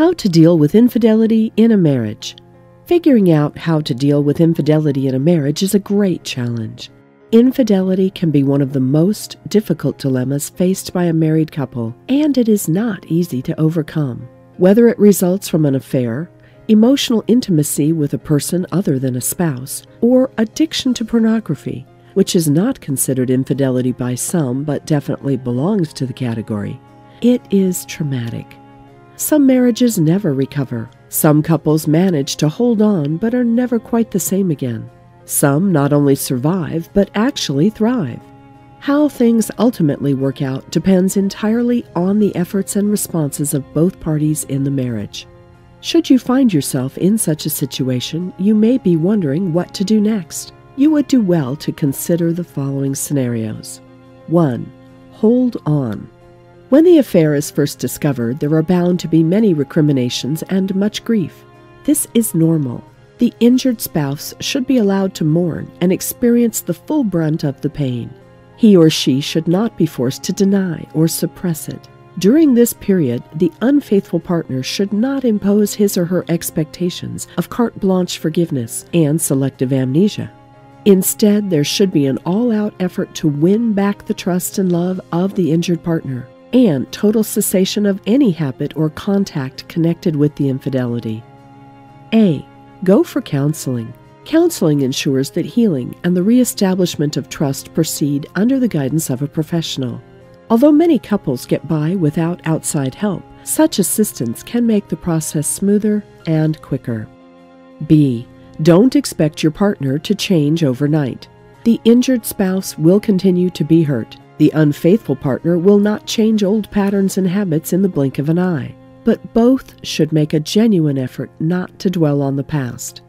How to deal with infidelity in a marriage. Figuring out how to deal with infidelity in a marriage is a great challenge. Infidelity can be one of the most difficult dilemmas faced by a married couple, and it is not easy to overcome. Whether it results from an affair, emotional intimacy with a person other than a spouse, or addiction to pornography, which is not considered infidelity by some but definitely belongs to the category, it is traumatic. Some marriages never recover. Some couples manage to hold on but are never quite the same again. Some not only survive but actually thrive. How things ultimately work out depends entirely on the efforts and responses of both parties in the marriage. Should you find yourself in such a situation, you may be wondering what to do next. You would do well to consider the following scenarios. 1. Hold on. When the affair is first discovered, there are bound to be many recriminations and much grief. This is normal. The injured spouse should be allowed to mourn and experience the full brunt of the pain. He or she should not be forced to deny or suppress it. During this period, the unfaithful partner should not impose his or her expectations of carte blanche forgiveness and selective amnesia. Instead, there should be an all-out effort to win back the trust and love of the injured partner, and total cessation of any habit or contact connected with the infidelity. A. Go for counseling. Counseling ensures that healing and the reestablishment of trust proceed under the guidance of a professional. Although many couples get by without outside help, such assistance can make the process smoother and quicker. B. Don't expect your partner to change overnight. The injured spouse will continue to be hurt. The unfaithful partner will not change old patterns and habits in the blink of an eye, but both should make a genuine effort not to dwell on the past.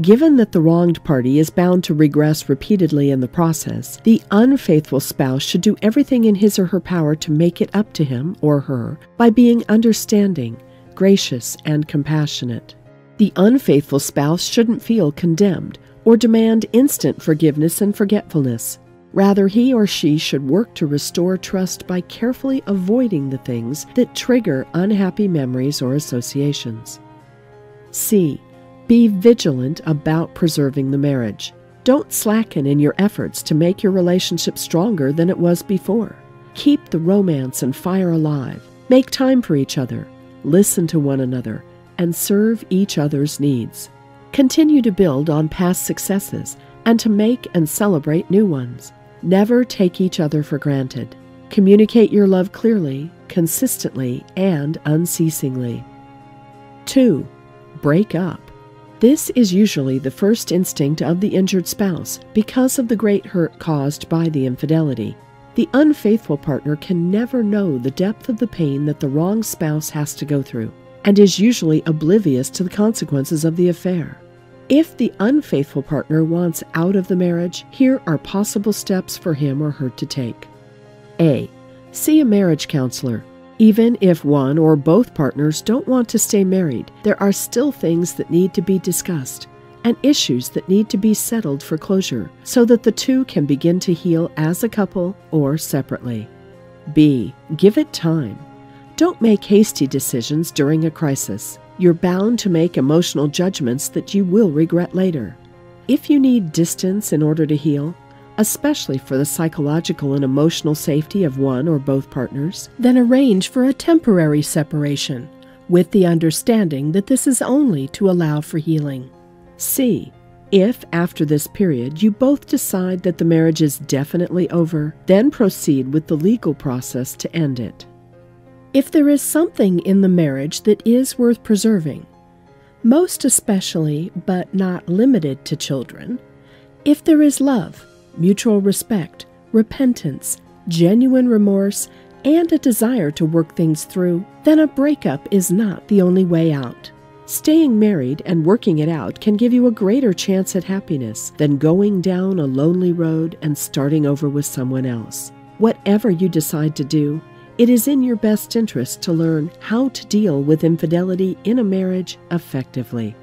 Given that the wronged party is bound to regress repeatedly in the process, the unfaithful spouse should do everything in his or her power to make it up to him or her by being understanding, gracious, and compassionate. The unfaithful spouse shouldn't feel condemned or demand instant forgiveness and forgetfulness. Rather, he or she should work to restore trust by carefully avoiding the things that trigger unhappy memories or associations. C. Be vigilant about preserving the marriage. Don't slacken in your efforts to make your relationship stronger than it was before. Keep the romance and fire alive. Make time for each other. Listen to one another, and serve each other's needs. Continue to build on past successes and to make and celebrate new ones. Never take each other for granted. Communicate your love clearly, consistently, and unceasingly. 2. Break up. This is usually the first instinct of the injured spouse because of the great hurt caused by the infidelity. The unfaithful partner can never know the depth of the pain that the wrong spouse has to go through, and is usually oblivious to the consequences of the affair. If the unfaithful partner wants out of the marriage, here are possible steps for him or her to take. A. See a marriage counselor. Even if one or both partners don't want to stay married, there are still things that need to be discussed and issues that need to be settled for closure so that the two can begin to heal as a couple or separately. B. Give it time. Don't make hasty decisions during a crisis. You're bound to make emotional judgments that you will regret later. If you need distance in order to heal, especially for the psychological and emotional safety of one or both partners, then arrange for a temporary separation, with the understanding that this is only to allow for healing. C. If, after this period, you both decide that the marriage is definitely over, then proceed with the legal process to end it. If there is something in the marriage that is worth preserving, most especially but not limited to children, if there is love, mutual respect, repentance, genuine remorse, and a desire to work things through, then a breakup is not the only way out. Staying married and working it out can give you a greater chance at happiness than going down a lonely road and starting over with someone else. Whatever you decide to do, it is in your best interest to learn how to deal with infidelity in a marriage effectively.